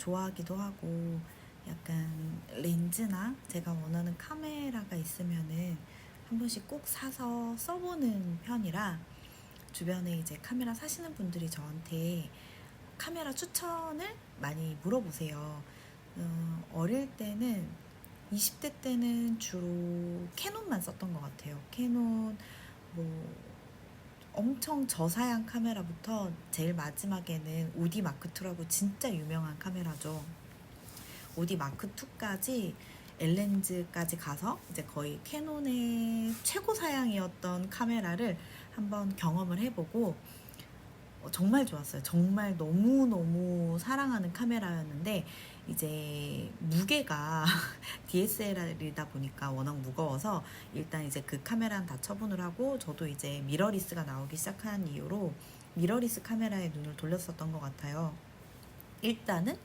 좋아하기도 하고 약간 렌즈나 제가 원하는 카메라가 있으면은 한 번씩 꼭 사서 써보는 편이라 주변에 이제 카메라 사시는 분들이 저한테 카메라 추천을 많이 물어보세요. 어릴 때는 20대 때는 주로 캐논만 썼던 것 같아요. 캐논 뭐 엄청 저사양 카메라부터 제일 마지막에는 오디 마크 2라고 진짜 유명한 카메라죠. 오디 마크 2까지 L렌즈까지 가서 이제 거의 캐논의 최고 사양이었던 카메라를 한번 경험을 해보고 정말 좋았어요. 정말 너무너무 사랑하는 카메라였는데 이제 무게가 DSLR이다 보니까 워낙 무거워서 일단 이제 그 카메라는 다 처분을 하고 저도 이제 미러리스가 나오기 시작한 이후로 미러리스 카메라에 눈을 돌렸었던 것 같아요. 일단은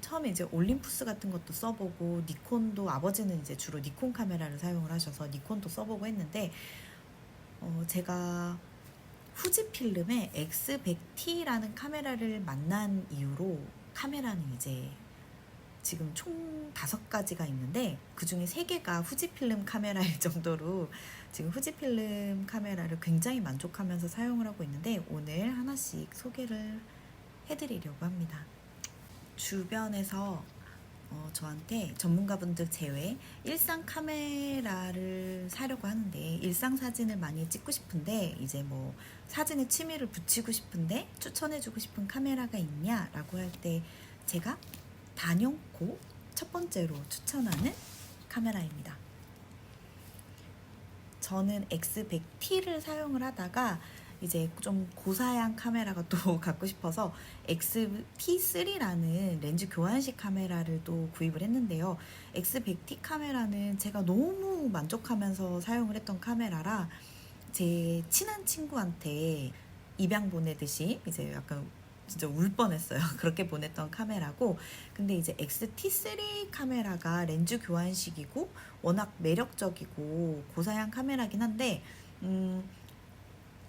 처음에 이제 올림푸스 같은 것도 써보고 니콘도 아버지는 이제 주로 니콘 카메라를 사용을 하셔서 니콘도 써보고 했는데 제가 후지필름의 X100T라는 카메라를 만난 이후로 카메라는 이제 지금 총 5가지가 있는데 그 중에 3개가 후지필름 카메라일 정도로 지금 후지필름 카메라를 굉장히 만족하면서 사용을 하고 있는데 오늘 하나씩 소개를 해드리려고 합니다. 주변에서 저한테 전문가분들 제외 일상 카메라를 사려고 하는데 일상 사진을 많이 찍고 싶은데 이제 뭐 사진에 취미를 붙이고 싶은데 추천해주고 싶은 카메라가 있냐라고 할 때 제가 단용코 첫 번째로 추천하는 카메라입니다. 저는 X100T를 사용을 하다가 이제 좀 고사양 카메라가 또 갖고 싶어서 XT3라는 렌즈 교환식 카메라를 또 구입을 했는데요. X100T 카메라는 제가 너무 만족하면서 사용을 했던 카메라라 제 친한 친구한테 입양 보내듯이 이제 약간 진짜 울 뻔했어요. 그렇게 보냈던 카메라고 근데 이제 XT3 카메라가 렌즈 교환식이고 워낙 매력적이고 고사양 카메라긴 한데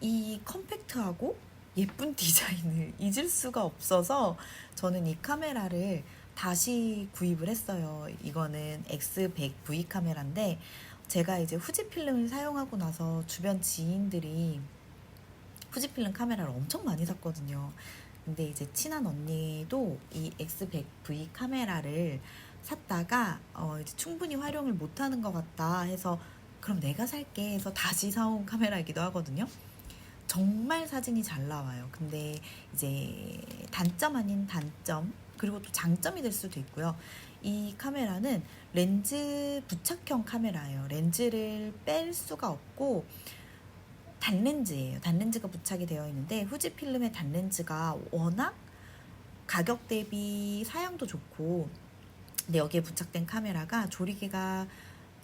이 컴팩트하고 예쁜 디자인을 잊을 수가 없어서 저는 이 카메라를 다시 구입을 했어요. 이거는 X100V 카메라인데 제가 이제 후지필름을 사용하고 나서 주변 지인들이 후지필름 카메라를 엄청 많이 샀거든요. 근데 이제 친한 언니도 이 X100V 카메라를 샀다가 이제 충분히 활용을 못하는 것 같다 해서 그럼 내가 살게 해서 다시 사온 카메라이기도 하거든요. 정말 사진이 잘 나와요. 근데 이제 단점 아닌 단점 그리고 또 장점이 될 수도 있고요. 이 카메라는 렌즈 부착형 카메라예요. 렌즈를 뺄 수가 없고 단렌즈예요. 단렌즈가 부착이 되어 있는데 후지필름의 단렌즈가 워낙 가격 대비 사양도 좋고 근데 여기에 부착된 카메라가 조리개가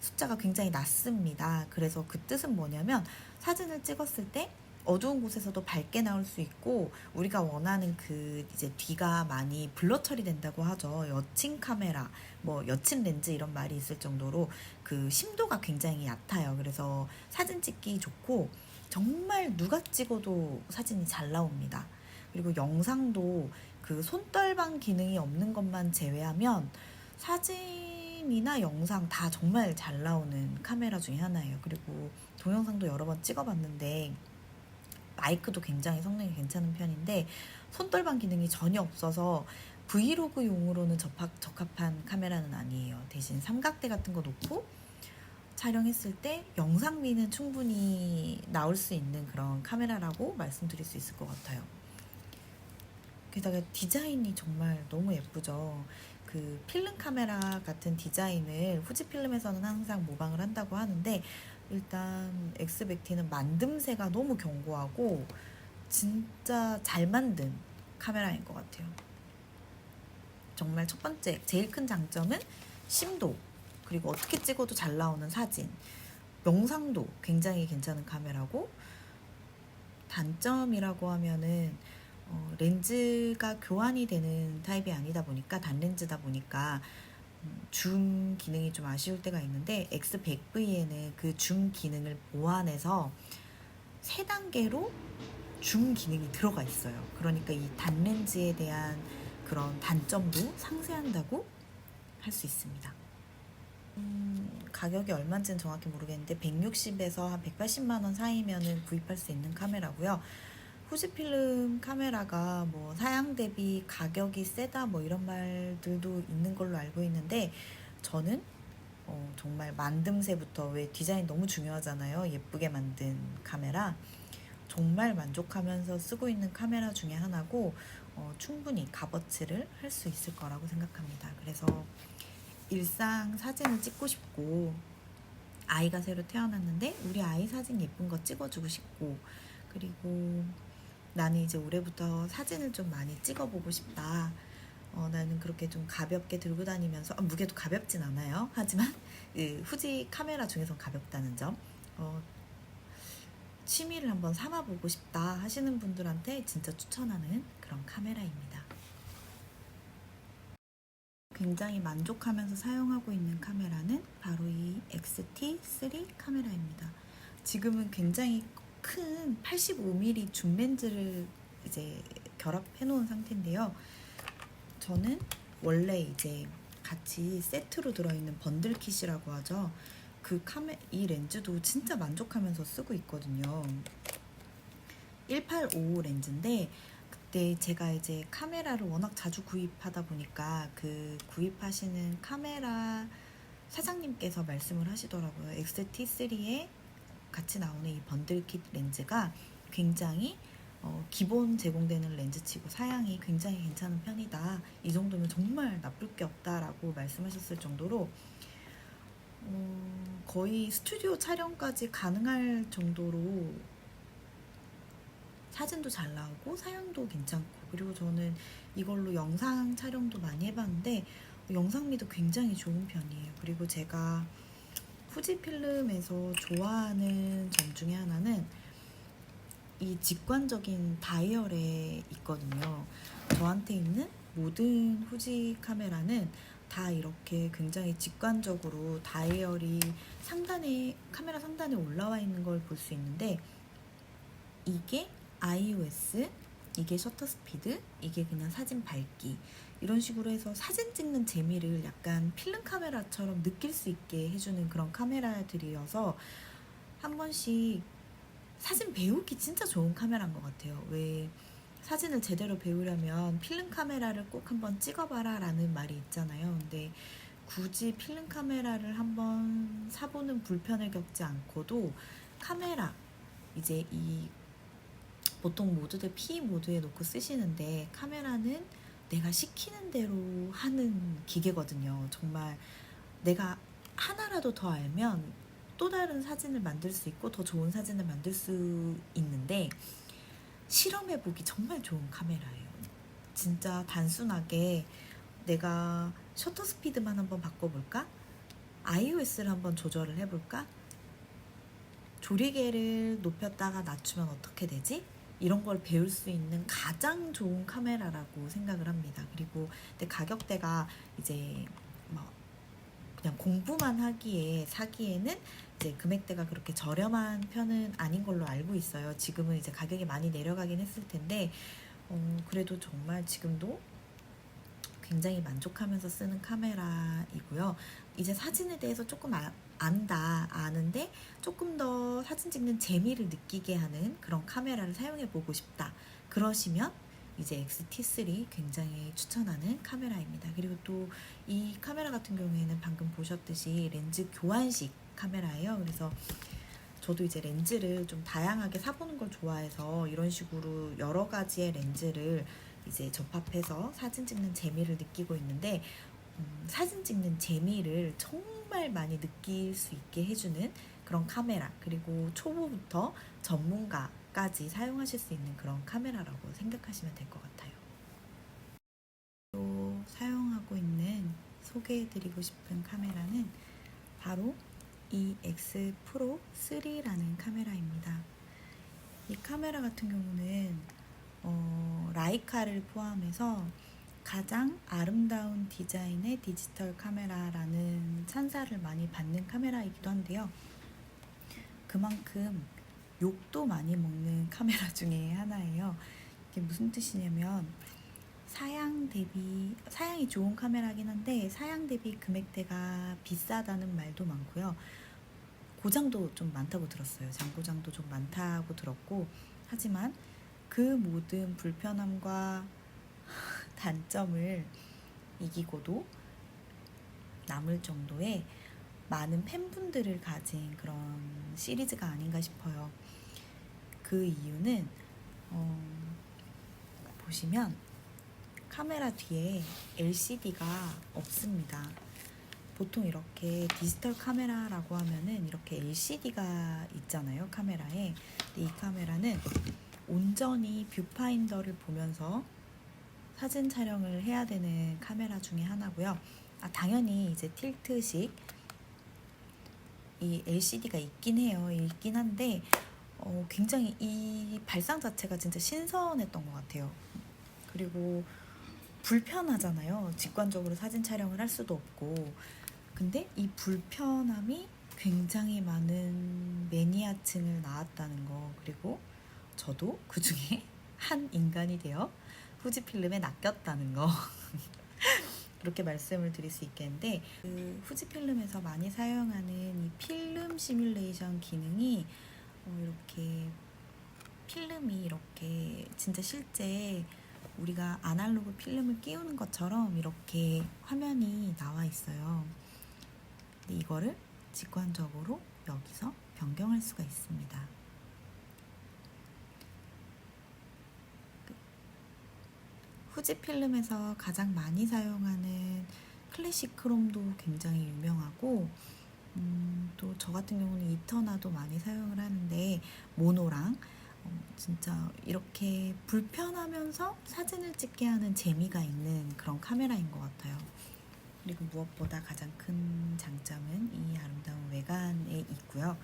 숫자가 굉장히 낮습니다. 그래서 그 뜻은 뭐냐면 사진을 찍었을 때 어두운 곳에서도 밝게 나올 수 있고 우리가 원하는 그 이제 뒤가 많이 블러 처리된다고 하죠. 여친 카메라, 뭐 여친 렌즈 이런 말이 있을 정도로 그 심도가 굉장히 얕아요. 그래서 사진 찍기 좋고 정말 누가 찍어도 사진이 잘 나옵니다. 그리고 영상도 그 손떨방 기능이 없는 것만 제외하면 사진이나 영상 다 정말 잘 나오는 카메라 중에 하나예요. 그리고 동영상도 여러 번 찍어봤는데 마이크도 굉장히 성능이 괜찮은 편인데 손떨방 기능이 전혀 없어서 브이로그용으로는 적합한 카메라는 아니에요. 대신 삼각대 같은 거 놓고 촬영했을 때 영상미는 충분히 나올 수 있는 그런 카메라라고 말씀드릴 수 있을 것 같아요. 게다가 디자인이 정말 너무 예쁘죠. 그 필름 카메라 같은 디자인을 후지필름에서는 항상 모방을 한다고 하는데 일단 X100T는 만듦새가 너무 견고하고 진짜 잘 만든 카메라인 것 같아요. 정말 첫 번째 제일 큰 장점은 심도 그리고 어떻게 찍어도 잘 나오는 사진 영상도 굉장히 괜찮은 카메라고 단점이라고 하면은 렌즈가 교환이 되는 타입이 아니다 보니까 단렌즈다 보니까 줌 기능이 좀 아쉬울 때가 있는데 X100V에는 그 줌 기능을 보완해서 3단계로 줌 기능이 들어가 있어요. 그러니까 이 단렌즈에 대한 그런 단점도 상쇄한다고 할 수 있습니다. 가격이 얼마인지는 정확히 모르겠는데 160에서 한 180만 원 사이면은 구입할 수 있는 카메라고요. 후지필름 카메라가 뭐 사양 대비 가격이 세다 뭐 이런 말들도 있는 걸로 알고 있는데, 저는 정말 만듦새부터, 왜 디자인 너무 중요하잖아요. 예쁘게 만든 카메라. 정말 만족하면서 쓰고 있는 카메라 중에 하나고, 충분히 값어치를 할 수 있을 거라고 생각합니다. 그래서 일상 사진을 찍고 싶고, 아이가 새로 태어났는데 우리 아이 사진 예쁜 거 찍어주고 싶고, 그리고 나는 이제 올해부터 사진을 좀 많이 찍어보고 싶다. 나는 그렇게 좀 가볍게 들고 다니면서, 무게도 가볍진 않아요. 하지만 후지 카메라 중에선 가볍다는 점, 취미를 한번 삼아보고 싶다 하시는 분들한테 진짜 추천하는 그런 카메라입니다. 굉장히 만족하면서 사용하고 있는 카메라는 바로 이 X-T3 카메라입니다. 지금은 굉장히 큰 85mm 줌 렌즈를 이제 결합해 놓은 상태인데요. 저는 원래 이제 같이 세트로 들어있는 번들 킷이라고 하죠. 이 렌즈도 진짜 만족하면서 쓰고 있거든요. 185 렌즈인데, 그때 제가 이제 카메라를 워낙 자주 구입하다 보니까 그 구입하시는 카메라 사장님께서 말씀을 하시더라고요. X-T3에 같이 나오는 이 번들 킷 렌즈가 굉장히 기본 제공되는 렌즈치고 사양이 굉장히 괜찮은 편이다. 이 정도면 정말 나쁠 게 없다라고 말씀하셨을 정도로 거의 스튜디오 촬영까지 가능할 정도로 사진도 잘 나오고 사양도 괜찮고, 그리고 저는 이걸로 영상 촬영도 많이 해봤는데 영상미도 굉장히 좋은 편이에요. 그리고 제가 후지필름에서 좋아하는 점 중에 하나는 이 직관적인 다이얼에 있거든요. 저한테 있는 모든 후지 카메라는 다 이렇게 굉장히 직관적으로 다이얼이 카메라 상단에 올라와 있는 걸 볼 수 있는데, 이게 iOS, 이게 셔터 스피드, 이게 그냥 사진 밝기, 이런 식으로 해서 사진 찍는 재미를 약간 필름 카메라처럼 느낄 수 있게 해주는 그런 카메라들이어서 한 번씩 사진 배우기 진짜 좋은 카메라인 것 같아요. 왜 사진을 제대로 배우려면 필름 카메라를 꼭 한번 찍어봐라 라는 말이 있잖아요. 근데 굳이 필름 카메라를 한번 사보는 불편을 겪지 않고도 카메라, 이제 이 보통 모두들 P 모드에 놓고 쓰시는데, 카메라는 내가 시키는 대로 하는 기계거든요. 정말 내가 하나라도 더 알면 또 다른 사진을 만들 수 있고 더 좋은 사진을 만들 수 있는데, 실험해보기 정말 좋은 카메라예요. 진짜 단순하게 내가 셔터 스피드만 한번 바꿔볼까? iOS를 한번 조절을 해볼까? 조리개를 높였다가 낮추면 어떻게 되지? 이런 걸 배울 수 있는 가장 좋은 카메라라고 생각을 합니다. 그리고 근데 가격대가 이제 뭐 그냥 공부만 사기에는 이제 금액대가 그렇게 저렴한 편은 아닌 걸로 알고 있어요. 지금은 이제 가격이 많이 내려가긴 했을 텐데, 그래도 정말 지금도 굉장히 만족하면서 쓰는 카메라이고요. 이제 사진에 대해서 조금 아는데 조금 더 사진 찍는 재미를 느끼게 하는 그런 카메라를 사용해 보고 싶다. 그러시면 이제 X-T3 굉장히 추천하는 카메라입니다. 그리고 또 이 카메라 같은 경우에는 방금 보셨듯이 렌즈 교환식 카메라예요. 그래서 저도 이제 렌즈를 좀 다양하게 사보는 걸 좋아해서 이런 식으로 여러 가지의 렌즈를 이제 접합해서 사진 찍는 재미를 느끼고 있는데, 사진 찍는 재미를 정말 많이 느낄 수 있게 해주는 그런 카메라, 그리고 초보부터 전문가까지 사용하실 수 있는 그런 카메라라고 생각하시면 될 것 같아요. 또 사용하고 있는, 소개해드리고 싶은 카메라는 바로 이 X 프로 3라는 카메라입니다. 이 카메라 같은 경우는 라이카를 포함해서 가장 아름다운 디자인의 디지털 카메라라는 찬사를 많이 받는 카메라이기도 한데요. 그만큼 욕도 많이 먹는 카메라 중에 하나예요. 이게 무슨 뜻이냐면, 사양이 좋은 카메라긴 한데 사양 대비 금액대가 비싸다는 말도 많고요. 고장도 좀 많다고 들었어요. 장고장도 좀 많다고 들었고, 하지만 그 모든 불편함과 단점을 이기고도 남을 정도의 많은 팬분들을 가진 그런 시리즈가 아닌가 싶어요. 그 이유는 보시면 카메라 뒤에 LCD가 없습니다. 보통 이렇게 디지털 카메라라고 하면은 이렇게 LCD가 있잖아요, 카메라에. 근데 이 카메라는 온전히 뷰파인더를 보면서 사진 촬영을 해야 되는 카메라 중에 하나고요. 당연히 이제 틸트식 이 LCD가 있긴 해요. 있긴 한데 굉장히 이 발상 자체가 진짜 신선했던 것 같아요. 그리고 불편하잖아요. 직관적으로 사진 촬영을 할 수도 없고. 근데 이 불편함이 굉장히 많은 매니아층을 낳았다는 거, 그리고 저도 그 중에 한 인간이 되어 후지필름에 낚였다는 거 그렇게 말씀을 드릴 수 있겠는데, 그 후지필름에서 많이 사용하는 이 필름 시뮬레이션 기능이 이렇게 필름이 이렇게 진짜 실제 우리가 아날로그 필름을 끼우는 것처럼 이렇게 화면이 나와 있어요. 근데 이거를 직관적으로 여기서 변경할 수가 있습니다. 후지필름에서 가장 많이 사용하는 클래식 크롬도 굉장히 유명하고, 또 저 같은 경우는 이터나도 많이 사용을 하는데, 모노랑 진짜 이렇게 불편하면서 사진을 찍게 하는 재미가 있는 그런 카메라인 것 같아요. 그리고 무엇보다 가장 큰 장점은 이 아름다운 외관에 있고요.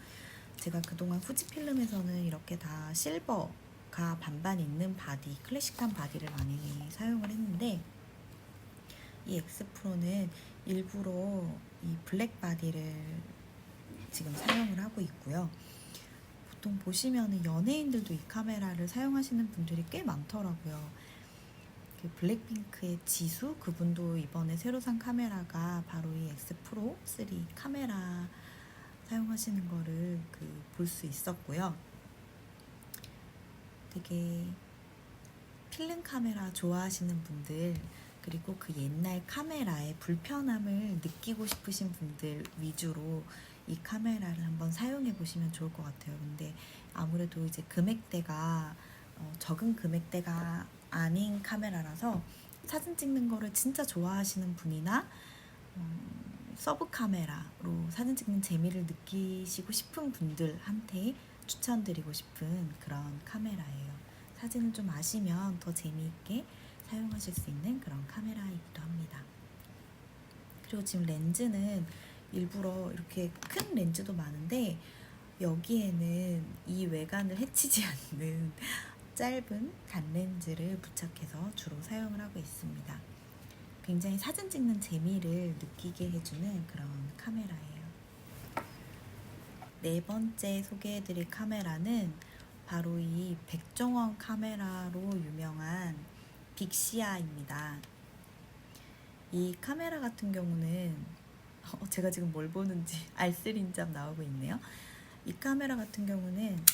제가 그동안 후지필름에서는 이렇게 다 실버가 반반 있는 바디, 클래식한 바디를 많이 사용을 했는데, 이 X프로는 일부러 이 블랙 바디를 지금 사용을 하고 있고요. 보통 보시면은 연예인들도 이 카메라를 사용하시는 분들이 꽤 많더라고요. 그 블랙핑크의 지수, 그분도 이번에 새로 산 카메라가 바로 이 X프로 3 카메라 사용하시는 거를 볼 수 있었고요. 되게 필름 카메라 좋아하시는 분들, 그리고 그 옛날 카메라의 불편함을 느끼고 싶으신 분들 위주로 이 카메라를 한번 사용해 보시면 좋을 것 같아요. 근데 아무래도 이제 금액대가 적은 금액대가 아닌 카메라라서 사진 찍는 거를 진짜 좋아하시는 분이나 서브 카메라로 사진 찍는 재미를 느끼시고 싶은 분들한테 추천드리고 싶은 그런 카메라예요. 사진을 좀 아시면 더 재미있게 사용하실 수 있는 그런 카메라이기도 합니다. 그리고 지금 렌즈는 일부러 이렇게 큰 렌즈도 많은데, 여기에는 이 외관을 해치지 않는 짧은 단렌즈를 부착해서 주로 사용을 하고 있습니다. 굉장히 사진 찍는 재미를 느끼게 해주는 그런 카메라예요. 네 번째 소개해드릴 카메라는 바로 이 백종원 카메라로 유명한 빅시아입니다. 이 카메라 같은 경우는 제가 지금 뭘 보는지 알쓸인잡 나오고 있네요. 이 카메라 같은 경우는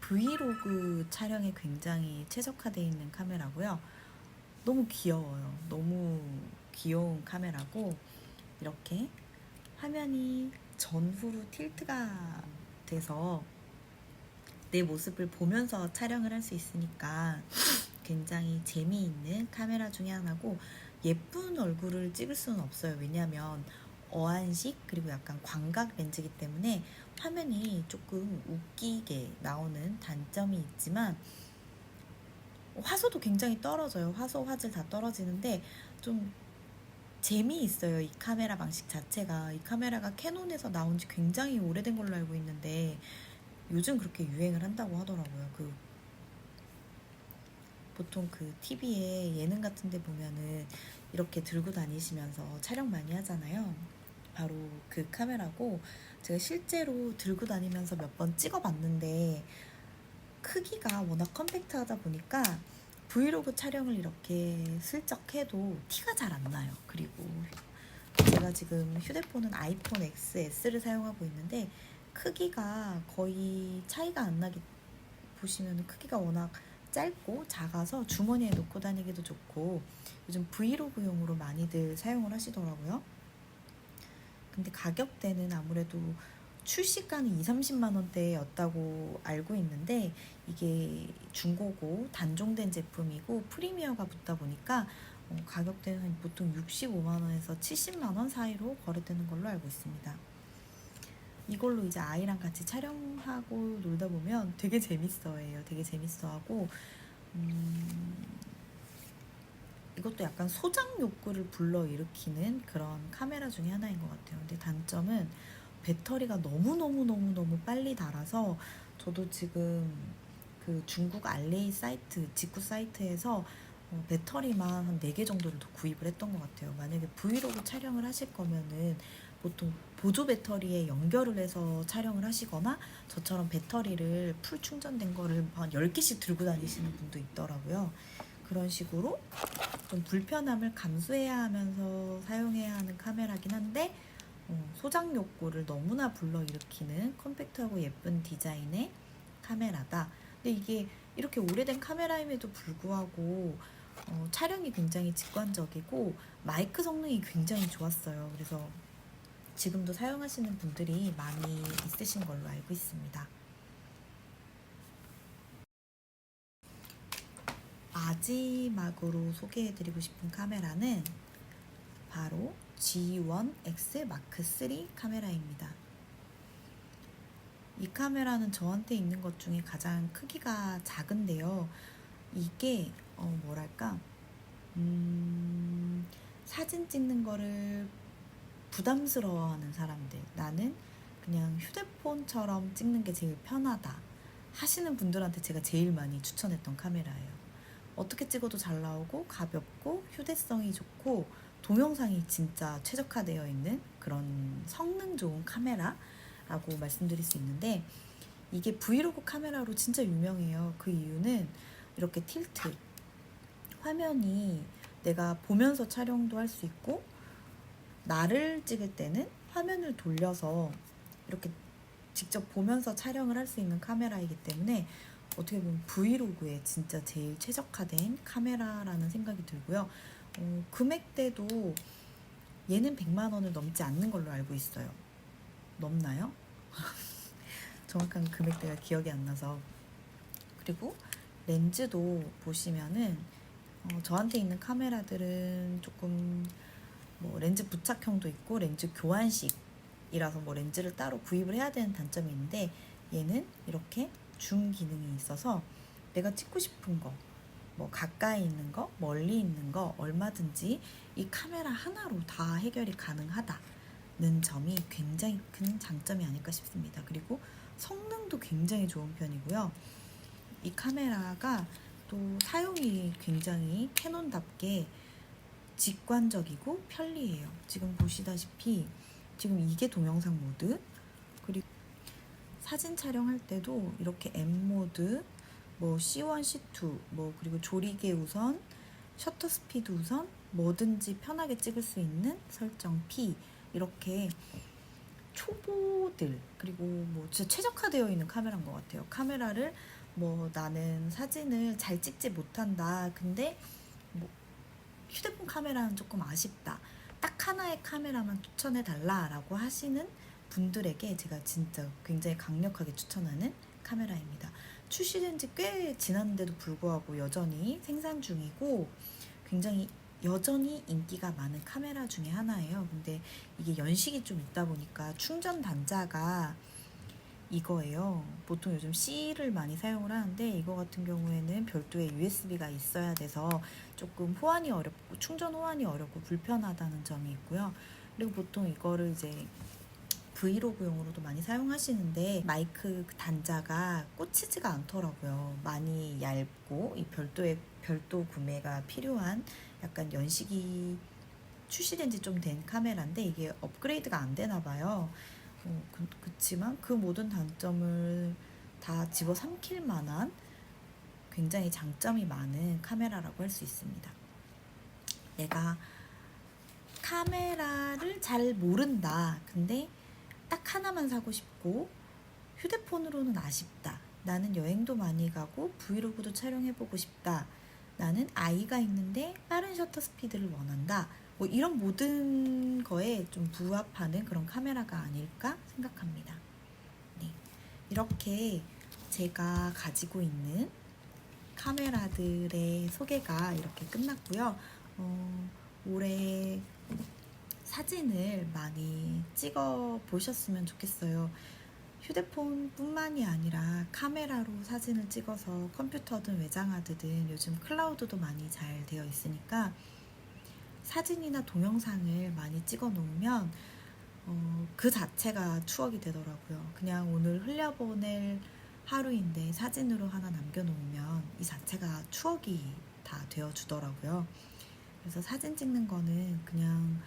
브이로그 촬영에 굉장히 최적화되어 있는 카메라고요. 너무 귀여워요. 너무 귀여운 카메라고, 이렇게 화면이 전후로 틸트가 돼서 내 모습을 보면서 촬영을 할 수 있으니까 굉장히 재미있는 카메라 중에 하나고, 예쁜 얼굴을 찍을 수는 없어요. 왜냐하면 어안식 그리고 약간 광각 렌즈이기 때문에 화면이 조금 웃기게 나오는 단점이 있지만, 화소도 굉장히 떨어져요. 화소, 화질 다 떨어지는데 좀 재미있어요. 이 카메라 방식 자체가. 이 카메라가 캐논에서 나온 지 굉장히 오래된 걸로 알고 있는데 요즘 그렇게 유행을 한다고 하더라고요. 보통 TV에 예능 같은 데 보면은 이렇게 들고 다니시면서 촬영 많이 하잖아요. 바로 그 카메라고, 제가 실제로 들고 다니면서 몇 번 찍어봤는데 크기가 워낙 컴팩트하다 보니까 브이로그 촬영을 이렇게 슬쩍 해도 티가 잘 안 나요. 그리고 제가 지금 휴대폰은 아이폰 XS를 사용하고 있는데 크기가 거의 차이가 안 나게, 보시면 크기가 워낙 짧고 작아서 주머니에 넣고 다니기도 좋고 요즘 브이로그용으로 많이들 사용을 하시더라고요. 근데 가격대는 아무래도 출시가는 2, 30만 원대였다고 알고 있는데 이게 중고고 단종된 제품이고 프리미어가 붙다 보니까 가격대는 보통 65만 원에서 70만 원 사이로 거래되는 걸로 알고 있습니다. 이걸로 이제 아이랑 같이 촬영하고 놀다 보면 되게 재밌어해요. 되게 재밌어하고 이것도 약간 소장 욕구를 불러일으키는 그런 카메라 중에 하나인 것 같아요. 근데 단점은 배터리가 너무 빨리 닳아서 저도 지금 그 중국 알레이 사이트, 직구 사이트에서 배터리만 한 4개 정도를 더 구입을 했던 것 같아요. 만약에 브이로그 촬영을 하실 거면은 보통 보조 배터리에 연결을 해서 촬영을 하시거나 저처럼 배터리를 풀 충전된 거를 한 10개씩 들고 다니시는 분도 있더라고요. 그런 식으로 좀 불편함을 감수해야 하면서 사용해야 하는 카메라긴 한데 소장 욕구를 너무나 불러일으키는 컴팩트하고 예쁜 디자인의 카메라다. 근데 이게 이렇게 오래된 카메라임에도 불구하고 촬영이 굉장히 직관적이고 마이크 성능이 굉장히 좋았어요. 그래서 지금도 사용하시는 분들이 많이 있으신 걸로 알고 있습니다. 마지막으로 소개해드리고 싶은 카메라는 바로 G1X Mark III 카메라입니다. 이 카메라는 저한테 있는 것 중에 가장 크기가 작은데요. 이게 뭐랄까 사진 찍는 거를 부담스러워하는 사람들, 나는 그냥 휴대폰처럼 찍는 게 제일 편하다 하시는 분들한테 제가 제일 많이 추천했던 카메라예요. 어떻게 찍어도 잘 나오고 가볍고 휴대성이 좋고 동영상이 진짜 최적화되어 있는 그런 성능 좋은 카메라라고 말씀드릴 수 있는데 이게 브이로그 카메라로 진짜 유명해요. 그 이유는 이렇게 틸트, 화면이 내가 보면서 촬영도 할 수 있고 나를 찍을 때는 화면을 돌려서 이렇게 직접 보면서 촬영을 할 수 있는 카메라이기 때문에 어떻게 보면 브이로그에 진짜 제일 최적화된 카메라라는 생각이 들고요. 금액대도 얘는 100만 원을 넘지 않는 걸로 알고 있어요. 넘나요? 정확한 금액대가 기억이 안 나서. 그리고 렌즈도 보시면은 저한테 있는 카메라들은 조금 뭐 렌즈 부착형도 있고 렌즈 교환식이라서 뭐 렌즈를 따로 구입을 해야 되는 단점이 있는데 얘는 이렇게 줌 기능이 있어서 내가 찍고 싶은 거, 뭐 가까이 있는 거, 멀리 있는 거 얼마든지 이 카메라 하나로 다 해결이 가능하다는 점이 굉장히 큰 장점이 아닐까 싶습니다. 그리고 성능도 굉장히 좋은 편이고요. 이 카메라가 또 사용이 굉장히 캐논답게 직관적이고 편리해요. 지금 보시다시피 지금 이게 동영상 모드, 그리고 사진 촬영할 때도 이렇게 M 모드, 뭐 C1, C2, 뭐 그리고 조리개 우선, 셔터 스피드 우선, 뭐든지 편하게 찍을 수 있는 설정 P, 이렇게 초보들 그리고 뭐 진짜 최적화되어 있는 카메라인 것 같아요. 카메라를 뭐 나는 사진을 잘 찍지 못한다. 근데 뭐 휴대폰 카메라는 조금 아쉽다. 딱 하나의 카메라만 추천해 달라라고 하시는 분들에게 제가 진짜 굉장히 강력하게 추천하는 카메라입니다. 출시된 지 꽤 지났는데도 불구하고 여전히 생산 중이고 굉장히 여전히 인기가 많은 카메라 중에 하나예요. 근데 이게 연식이 좀 있다 보니까 충전 단자가 이거예요. 보통 요즘 C를 많이 사용을 하는데 이거 같은 경우에는 별도의 USB가 있어야 돼서 조금 호환이 어렵고 충전 호환이 어렵고 불편하다는 점이 있고요. 그리고 보통 이거를 이제 브이로그용으로도 많이 사용하시는데 마이크 단자가 꽂히지가 않더라고요. 많이 얇고 이 별도 구매가 필요한 약간 연식이 출시된 지 좀 된 카메라인데 이게 업그레이드가 안 되나 봐요. 그치만 그 모든 단점을 다 집어삼킬 만한 굉장히 장점이 많은 카메라라고 할 수 있습니다. 내가 카메라를 잘 모른다. 근데 딱 하나만 사고 싶고 휴대폰으로는 아쉽다. 나는 여행도 많이 가고 브이로그도 촬영해보고 싶다. 나는 아이가 있는데 빠른 셔터 스피드를 원한다. 뭐 이런 모든 거에 좀 부합하는 그런 카메라가 아닐까 생각합니다. 네. 이렇게 제가 가지고 있는 카메라들의 소개가 이렇게 끝났고요. 올해 사진을 많이 찍어 보셨으면 좋겠어요. 휴대폰뿐만이 아니라 카메라로 사진을 찍어서 컴퓨터든 외장하드든 요즘 클라우드도 많이 잘 되어 있으니까 사진이나 동영상을 많이 찍어 놓으면 그 자체가 추억이 되더라고요. 그냥 오늘 흘려보낼 하루인데 사진으로 하나 남겨놓으면 이 자체가 추억이 다 되어주더라고요. 그래서 사진 찍는 거는 그냥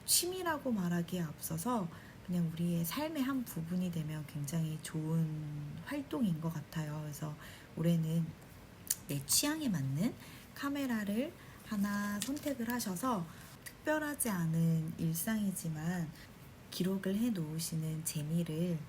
취미라고 말하기에 앞서서 그냥 우리의 삶의 한 부분이 되면 굉장히 좋은 활동인 것 같아요. 그래서 올해는 내 취향에 맞는 카메라를 하나 선택을 하셔서 특별하지 않은 일상이지만 기록을 해 놓으시는 재미를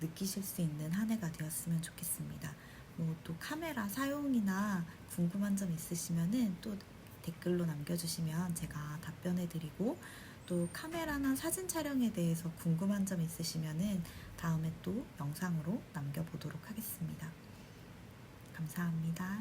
느끼실 수 있는 한 해가 되었으면 좋겠습니다. 뭐 또 카메라 사용이나 궁금한 점 있으시면은 또 댓글로 남겨주시면 제가 답변해 드리고, 또 카메라나 사진 촬영에 대해서 궁금한 점 있으시면은 다음에 또 영상으로 남겨보도록 하겠습니다. 감사합니다.